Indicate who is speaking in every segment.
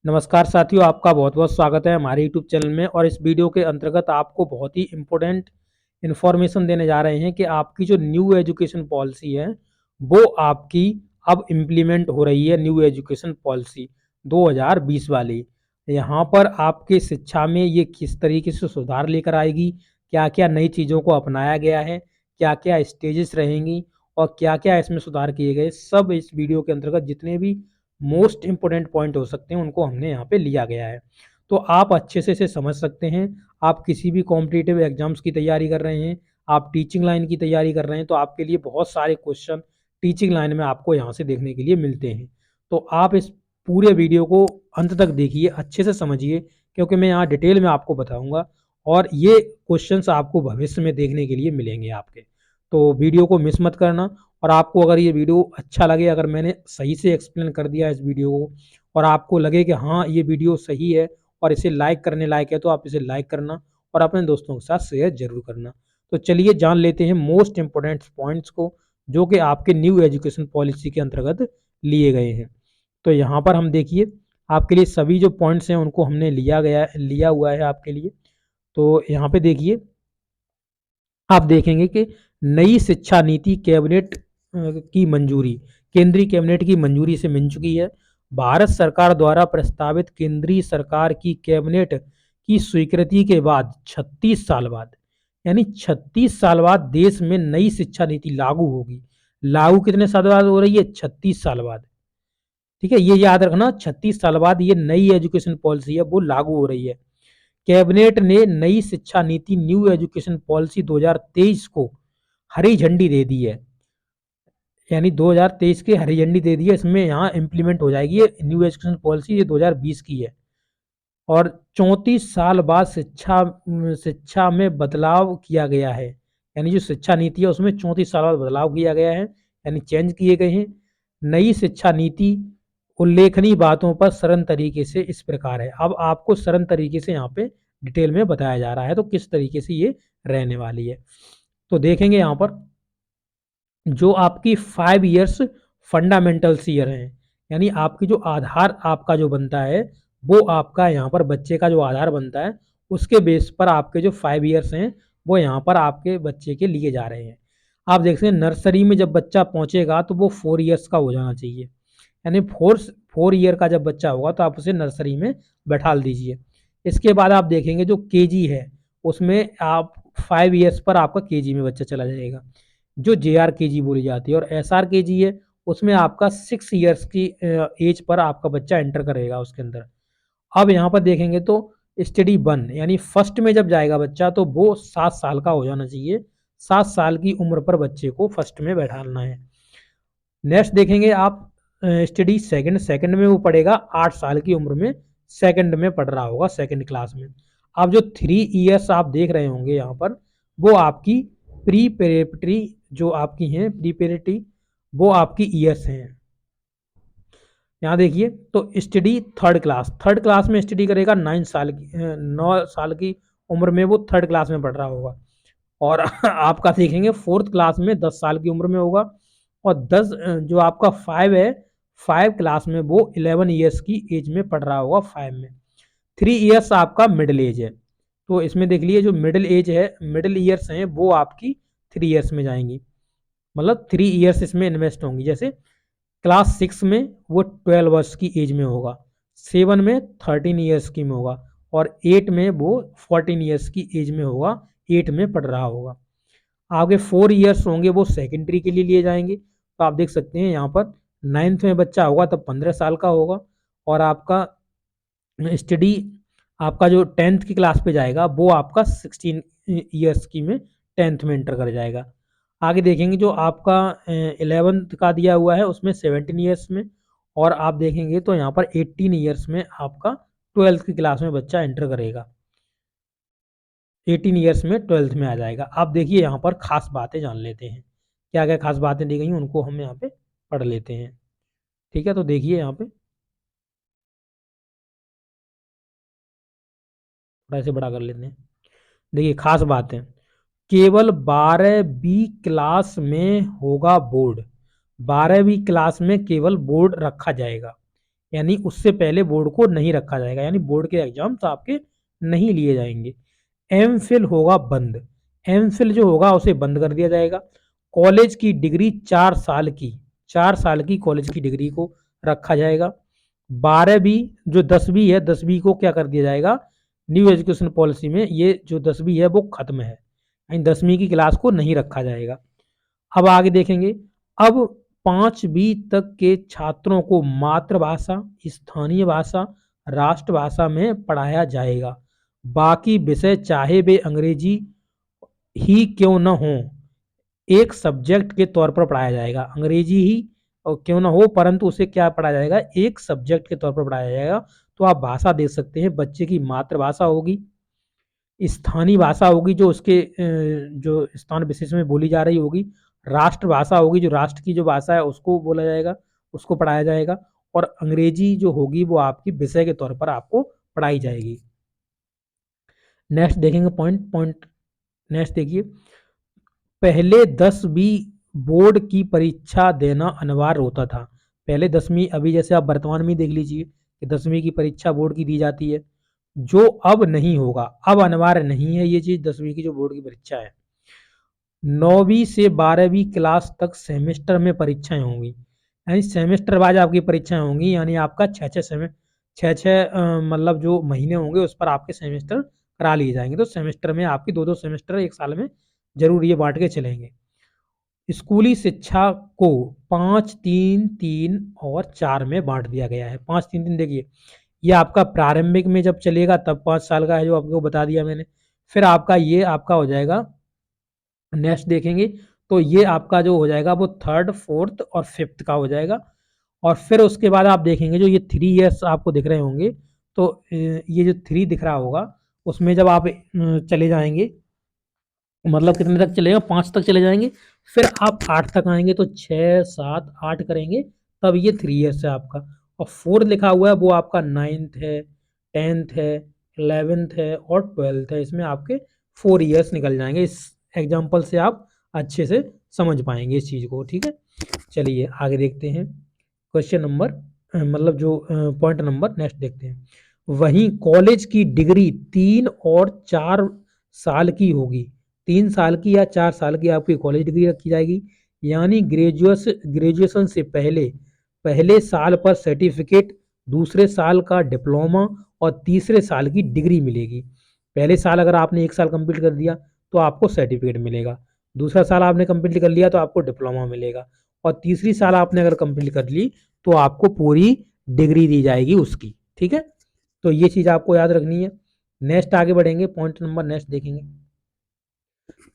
Speaker 1: नमस्कार साथियों, आपका बहुत-बहुत स्वागत है हमारे यूट्यूब चैनल में। और इस वीडियो के अंतर्गत आपको बहुत ही इम्पोर्टेंट इन्फॉर्मेशन देने जा रहे हैं कि आपकी जो न्यू एजुकेशन पॉलिसी है, वो आपकी अब इम्प्लीमेंट हो रही है। न्यू एजुकेशन पॉलिसी 2020 वाली। यहाँ पर आपके शिक्षा में ये किस तरीके से सुधार लेकर आएगी, क्या-क्या नई चीज़ों को अपनाया गया है, क्या-क्या स्टेजेस रहेंगी और क्या-क्या इसमें सुधार किए गए, सब इस वीडियो के अंतर्गत जितने भी मोस्ट इम्पोर्टेंट पॉइंट हो सकते हैं उनको हमने यहाँ पे लिया गया है। तो आप अच्छे से इसे समझ सकते हैं। आप किसी भी कॉम्पिटिटिव एग्जाम्स की तैयारी कर रहे हैं, आप टीचिंग लाइन की तैयारी कर रहे हैं, तो आपके लिए बहुत सारे क्वेश्चन टीचिंग लाइन में आपको यहाँ से देखने के लिए मिलते हैं। तो आप इस पूरे वीडियो को अंत तक देखिए, अच्छे से समझिए, क्योंकि मैं यहाँ डिटेल में आपको बताऊँगा और ये क्वेश्चंस आपको भविष्य में देखने के लिए मिलेंगे आपके। तो वीडियो को मिस मत करना। और आपको अगर ये वीडियो अच्छा लगे, अगर मैंने सही से एक्सप्लेन कर दिया इस वीडियो को और आपको लगे कि हाँ ये वीडियो सही है और इसे लाइक करने लायक है, तो आप इसे लाइक करना और अपने दोस्तों के साथ शेयर जरूर करना। तो चलिए जान लेते हैं मोस्ट इंपोर्टेंट पॉइंट्स को, जो कि आपके न्यू एजुकेशन पॉलिसी के अंतर्गत लिए गए हैं। तो यहाँ पर हम देखिए, आपके लिए सभी जो पॉइंट्स हैं उनको हमने लिया हुआ है आपके लिए। तो यहाँ पे देखिए, आप देखेंगे कि नई शिक्षा नीति कैबिनेट की मंजूरी, केंद्रीय कैबिनेट की मंजूरी से मिल चुकी है। भारत सरकार द्वारा प्रस्तावित केंद्रीय सरकार की कैबिनेट की स्वीकृति के बाद 36 साल बाद, यानी 36 साल बाद देश में नई शिक्षा नीति लागू होगी। लागू कितने साल बाद हो रही है? 36 साल बाद। ठीक है, ये याद रखना, 36 साल बाद ये नई एजुकेशन पॉलिसी है वो लागू हो रही है। कैबिनेट ने नई शिक्षा नीति न्यू एजुकेशन पॉलिसी 2023 को हरी झंडी दे दी है, यानी 2023 की हरी झंडी दे दी है। इसमें यहाँ इम्प्लीमेंट हो जाएगी ये न्यू एजुकेशन पॉलिसी, ये 2020 की है। और 34 साल बाद शिक्षा में बदलाव किया गया है, यानी जो शिक्षा नीति है उसमें 34 साल बाद बदलाव किया गया है, यानी चेंज किए गए हैं। नई शिक्षा नीति उल्लेखनीय बातों पर सरल तरीके से इस प्रकार है। अब आपको सरल तरीके से यहाँ पे डिटेल में बताया जा रहा है, तो किस तरीके से ये रहने वाली है। तो देखेंगे यहाँ पर, जो आपकी 5 इयर्स फंडामेंटल्स ईयर हैं, यानी आपकी जो आधार आपका जो बनता है, वो आपका यहाँ पर बच्चे का जो आधार बनता है, उसके बेस पर आपके जो 5 इयर्स हैं वो यहाँ पर आपके बच्चे के लिए जा रहे हैं। आप देख सकते हैं, नर्सरी में जब बच्चा पहुँचेगा तो वो 4 इयर्स का हो जाना चाहिए, यानी 4 ईयर का जब बच्चा होगा तो आप उसे नर्सरी में बैठा दीजिए। इसके बाद आप देखेंगे जो केजी है, उसमें आप 5 इयर्स पर आपका केजी में बच्चा चला जाएगा, जो जेआर केजी बोली जाती है। और एसआर केजी है, उसमें आपका 6 इयर्स की एज पर आपका बच्चा एंटर करेगा उसके अंदर। अब यहाँ पर देखेंगे तो स्टडी 1, यानी फर्स्ट में जब जाएगा बच्चा तो वो 7 साल का हो जाना चाहिए। 7 साल की उम्र पर बच्चे को फर्स्ट में बैठाना है। नेक्स्ट देखेंगे आप, स्टडी सेकंड, सेकंड में वो पढ़ेगा 8 साल की उम्र में, सेकंड में पढ़ रहा होगा, सेकंड क्लास में। अब जो 3 इयर्स आप देख रहे होंगे यहाँ पर, वो आपकी प्री प्रेपरेटरी जो आपकी हैं, प्री प्रेपरेटरी, वो आपकी ईयर्स हैं। यहाँ देखिए, तो स्टडी थर्ड क्लास में स्टडी करेगा, 9 साल की उम्र में वो थर्ड क्लास में पढ़ रहा होगा। और आपका देखेंगे फोर्थ क्लास में 10 साल की उम्र में होगा। और 10 जो आपका 5 है, 5 क्लास में वो 11 ईयर्स की एज में पढ़ रहा होगा, 5 में। 3 ईयर्स आपका मिडिल एज है, तो इसमें देख लीजिए जो मिडिल एज है, मिडिल ईयर्स हैं, वो आपकी 3 ईयर्स में जाएंगी, मतलब 3 ईयर्स इसमें इन्वेस्ट होंगी। जैसे क्लास 6 में वो 12 वर्ष की एज में होगा, 7 में 13 ईयर्स की में होगा, और 8 में वो 14 ईयर्स की एज में होगा, 8 में पढ़ रहा होगा। आगे 4 ईयर्स होंगे वो सेकेंडरी के लिए जाएंगे। तो आप देख सकते हैं यहाँ पर 9th में बच्चा होगा तब 15 साल का होगा। और आपका स्टडी, आपका जो 10th की क्लास पे जाएगा वो आपका 16 ईयर्स की में 10th में एंटर कर जाएगा। आगे देखेंगे जो आपका 11th का दिया हुआ है उसमें 17 ईयर्स में। और आप देखेंगे तो यहाँ पर 18 ईयर्स में आपका 12th की क्लास में बच्चा एंटर करेगा, 18 ईयर्स में 12th में आ जाएगा। अब देखिए यहाँ पर खास बातें जान लेते हैं, क्या क्या खास बातें दी गई हैं उनको हम यहाँ पे पढ़ लेते हैं। ठीक है, तो देखिए यहाँ पे थोड़ा इसे बड़ा कर लेते हैं। देखिए खास बातें, केवल 12वीं क्लास में होगा बोर्ड, 12वीं क्लास में केवल बोर्ड रखा जाएगा। यानी उससे पहले बोर्ड को नहीं रखा जाएगा, यानी बोर्ड के एग्जाम तो आपके नहीं लिए जाएंगे। एम फिल होगा बंद, एम फिल जो होगा उसे बंद कर दिया जाएगा। कॉलेज की डिग्री 4 साल की, 4 साल की कॉलेज की डिग्री को रखा जाएगा। 12वीं जो 10वीं है, 10वीं को क्या कर दिया जाएगा, न्यू एजुकेशन पॉलिसी में ये जो 10वीं है वो खत्म है, यानी 10वीं की क्लास को नहीं रखा जाएगा। अब आगे देखेंगे, अब 5वीं तक के छात्रों को मातृभाषा, स्थानीय भाषा, राष्ट्रभाषा में पढ़ाया जाएगा। बाकी विषय चाहे वे अंग्रेजी ही क्यों न हो, एक सब्जेक्ट के तौर पर पढ़ाया जाएगा। अंग्रेजी ही और क्यों ना हो, परंतु उसे क्या पढ़ाया जाएगा, एक सब्जेक्ट के तौर पर पढ़ाया जाएगा। तो आप भाषा देख सकते हैं, बच्चे की मातृभाषा होगी, स्थानीय भाषा होगी जो उसके जो स्थान विशेष में बोली जा रही होगी, राष्ट्रभाषा होगी जो राष्ट्र की जो भाषा है उसको बोला जाएगा, उसको पढ़ाया जाएगा, और अंग्रेजी जो होगी वो आपकी विषय के तौर पर आपको पढ़ाई जाएगी। नेक्स्ट देखेंगे पॉइंट नेक्स्ट देखिए, पहले 10वीं बोर्ड की परीक्षा देना अनिवार्य होता था। पहले 10वीं, अभी जैसे आप वर्तमान में देख लीजिए कि 10वीं की परीक्षा बोर्ड की दी जाती है, जो अब नहीं होगा, अब अनिवार्य नहीं है ये चीज, 10वीं की जो बोर्ड की परीक्षा है। 9वीं से 12वीं क्लास तक सेमेस्टर में परीक्षाएं होंगी, यानी सेमेस्टर वाइज आपकी परीक्षाएं होंगी, यानी आपका छः मतलब जो महीने होंगे उस पर आपके सेमेस्टर करा लिए जाएंगे। तो सेमेस्टर में आपकी 2-2 सेमेस्टर एक साल में जरूर ये बांट के चलेंगे। स्कूली शिक्षा को 5-3-3 और 4 में बांट दिया गया है। 5-3-3 देखिए, ये आपका प्रारंभिक में जब चलेगा तब 5 साल का है, जो आपको बता दिया मैंने। फिर आपका ये आपका हो जाएगा, नेक्स्ट देखेंगे तो ये आपका जो हो जाएगा वो 3rd 4th और 5th का हो जाएगा। और फिर उसके बाद आप देखेंगे जो ये 3 ईयर्स आपको दिख रहे होंगे, तो ये जो 3 दिख रहा होगा उसमें जब आप चले जाएंगे, मतलब कितने तक चलेगा, 5 तक चले जाएंगे, फिर आप 8 तक आएंगे तो 6 7 8 करेंगे, तब ये 3 ईयर्स है आपका। और 4 लिखा हुआ है वो आपका 9th है, 10th है, 11th है और 12th है, इसमें आपके 4 ईयर्स निकल जाएंगे। इस एग्जाम्पल से आप अच्छे से समझ पाएंगे इस चीज़ को, ठीक है। चलिए आगे देखते हैं, क्वेश्चन नंबर मतलब जो पॉइंट नंबर नेक्स्ट देखते हैं। वहीं कॉलेज की डिग्री 3 और 4 साल की होगी, 3 साल की या 4 साल की आपकी कॉलेज डिग्री रखी जाएगी, यानी ग्रेजुएशन से पहले पहले साल पर सर्टिफिकेट, दूसरे साल का डिप्लोमा और तीसरे साल की डिग्री मिलेगी। पहले साल अगर आपने 1 साल कंप्लीट कर दिया तो आपको सर्टिफिकेट मिलेगा, दूसरा साल आपने कंप्लीट कर लिया तो आपको डिप्लोमा मिलेगा, और तीसरी साल आपने अगर कंप्लीट कर ली तो आपको पूरी डिग्री दी जाएगी उसकी, ठीक है। तो ये चीज़ आपको याद रखनी है। नेक्स्ट आगे बढ़ेंगे, पॉइंट नंबर नेक्स्ट देखेंगे।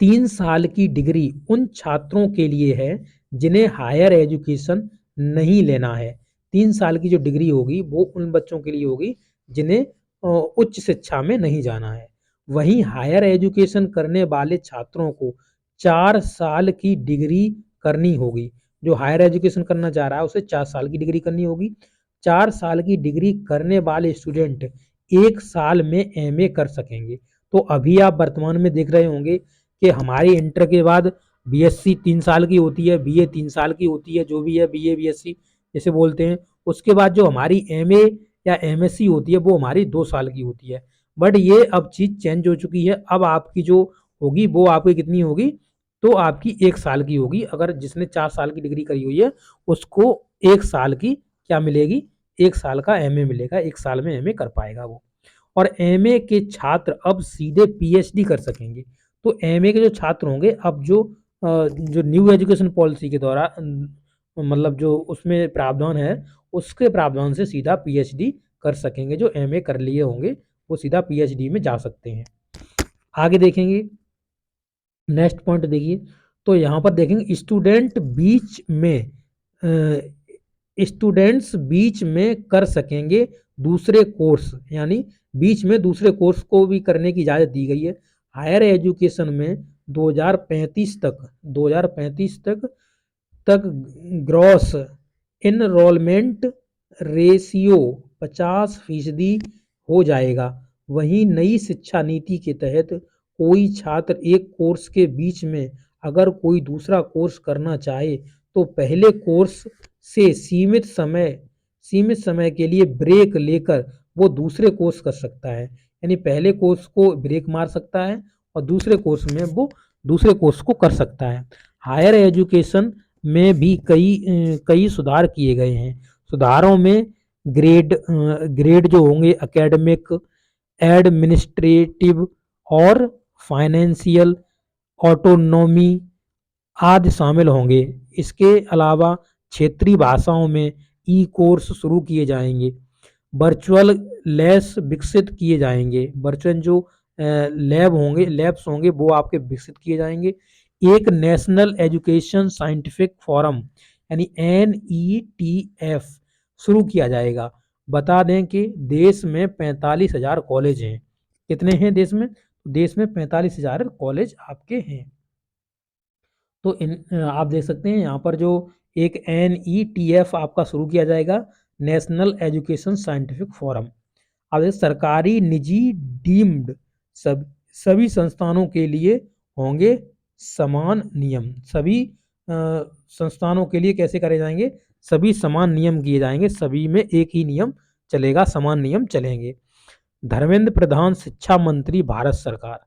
Speaker 1: 3 साल की डिग्री उन छात्रों के लिए है जिन्हें हायर एजुकेशन नहीं लेना है। 3 साल की जो डिग्री होगी वो उन बच्चों के लिए होगी जिन्हें उच्च शिक्षा में नहीं जाना है। वहीं हायर एजुकेशन करने वाले छात्रों को 4 साल की डिग्री करनी होगी। जो हायर एजुकेशन करना चाह रहा है उसे 4 साल की डिग्री करनी होगी। 4 साल की डिग्री करने वाले स्टूडेंट 1 साल में एमए कर सकेंगे। तो अभी आप वर्तमान में देख रहे होंगे कि हमारी इंटर के बाद बीएससी 3 साल की होती है, बीए 3 साल की होती है, जो भी है बीए बीएससी जैसे बोलते हैं। उसके बाद जो हमारी एमए या एमएससी होती है वो हमारी 2 साल की होती है। बट ये अब चीज़ चेंज हो चुकी है, अब आपकी जो होगी वो आपकी कितनी होगी, तो आपकी 1 साल की होगी। अगर जिसने 4 साल की डिग्री करी हुई है उसको 1 साल की क्या मिलेगी, 1 साल का एमए मिलेगा, 1 साल में एमए कर पाएगा वो। और एमए के छात्र अब सीधे पीएचडी कर सकेंगे। तो एमए के जो छात्र होंगे अब जो न्यू एजुकेशन पॉलिसी के द्वारा मतलब जो उसमें प्रावधान है उसके प्रावधान से सीधा पीएचडी कर सकेंगे। जो एमए कर लिए होंगे वो सीधा पीएचडी में जा सकते हैं। आगे देखेंगे, नेक्स्ट पॉइंट देखिए, तो यहाँ पर देखेंगे स्टूडेंट्स बीच में कर सकेंगे दूसरे कोर्स, यानी बीच में दूसरे कोर्स को भी करने की इजाज़त दी गई है। हायर एजुकेशन में 2035 तक ग्रॉस इनरोलमेंट रेशियो 50% हो जाएगा। वहीं नई शिक्षा नीति के तहत कोई छात्र एक कोर्स के बीच में अगर कोई दूसरा कोर्स करना चाहे तो पहले कोर्स से सीमित समय के लिए ब्रेक लेकर वो दूसरे कोर्स कर सकता है। यानी पहले कोर्स को ब्रेक मार सकता है और दूसरे कोर्स में वो दूसरे कोर्स को कर सकता है। हायर एजुकेशन में भी कई सुधार किए गए हैं। सुधारों में ग्रेड जो होंगे एकेडमिक, एडमिनिस्ट्रेटिव और फाइनेंशियल ऑटोनॉमी आदि शामिल होंगे। इसके अलावा क्षेत्रीय भाषाओं में ई कोर्स शुरू किए जाएंगे। वर्चुअल लैब्स विकसित किए जाएंगे। वर्चुअल जो लैब्स होंगे वो आपके विकसित किए जाएंगे। एक नेशनल एजुकेशन साइंटिफिक फोरम यानी NETF शुरू किया जाएगा। बता दें कि देश में 45,000 कॉलेज हैं। कितने हैं देश में? देश में 45,000 कॉलेज आपके हैं। तो आप देख सकते हैं यहाँ पर जो एक NETF आपका शुरू किया जाएगा, नेशनल एजुकेशन साइंटिफिक फोरम। अब सरकारी, निजी, डीम्ड सभी संस्थानों के लिए होंगे समान नियम। सभी संस्थानों के लिए कैसे करे जाएंगे? सभी समान नियम किए जाएंगे, सभी में एक ही नियम चलेगा, समान नियम चलेंगे। धर्मेंद्र प्रधान शिक्षा मंत्री भारत सरकार।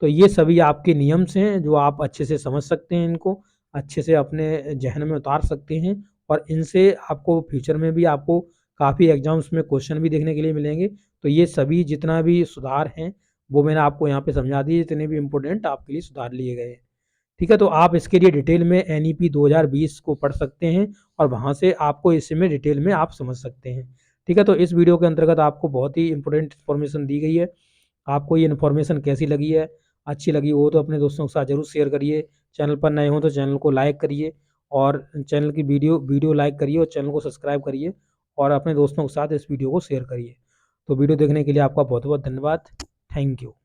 Speaker 1: तो ये सभी आपके नियम्स हैं जो आप अच्छे से समझ सकते हैं, इनको अच्छे से अपने जहन में उतार सकते हैं और इनसे आपको फ्यूचर में भी आपको काफ़ी एग्जाम्स में क्वेश्चन भी देखने के लिए मिलेंगे। तो ये सभी जितना भी सुधार हैं वो मैंने आपको यहाँ पे समझा दिए, जितने भी इम्पोर्टेंट आपके लिए सुधार लिए गए हैं। ठीक है, तो आप इसके लिए डिटेल में NEP 2020 को पढ़ सकते हैं और वहाँ से आपको इसमें डिटेल में आप समझ सकते हैं। ठीक है, तो इस वीडियो के अंतर्गत आपको बहुत ही इंपॉर्टेंट इन्फॉर्मेशन दी गई है। आपको ये इन्फॉर्मेशन कैसी लगी है? अच्छी लगी हो तो अपने दोस्तों के साथ ज़रूर शेयर करिए। चैनल पर नए हो तो चैनल को लाइक करिए और चैनल की वीडियो लाइक करिए और चैनल को सब्सक्राइब करिए और अपने दोस्तों के साथ इस वीडियो को शेयर करिए। तो वीडियो देखने के लिए आपका बहुत बहुत धन्यवाद। Thank you.